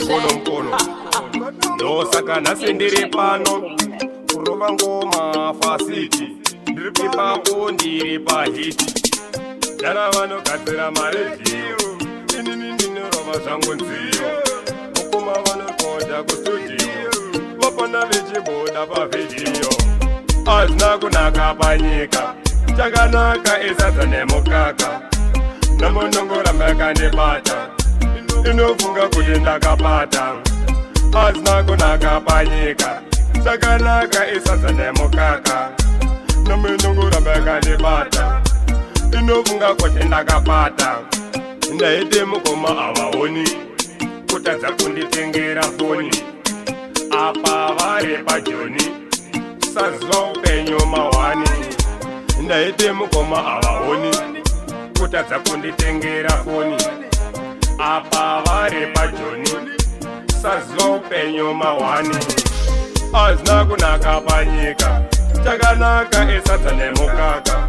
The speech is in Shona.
Kono Dosaka nasendere pano kurova ngoma fasiti ndiri papo ndiri pahiti dana vanogadzira maredhiyo inini ndinorova zvangu nziyo mukoma vanokonda kustudio vapona vechiboda pavhidhiyo hazina kunaka panyika chakanaka isadza nemukaka namonongoramba yakandibata inofunga kuti ndakapata hazina kunaka panyika chakanaka isadza nemukaka namonongoramba yakandibata inofunga kuti ndakapata ndaite mukoma havaoni kutadza kunditengera foni apa vari pajoni saziva upenyu mahwani ndaite mukoma havaoni kutadza kunditengera foni apa vari pajoni saziva upenyu mahwani hazina kunaka panyika chakanaka isadza nemukaka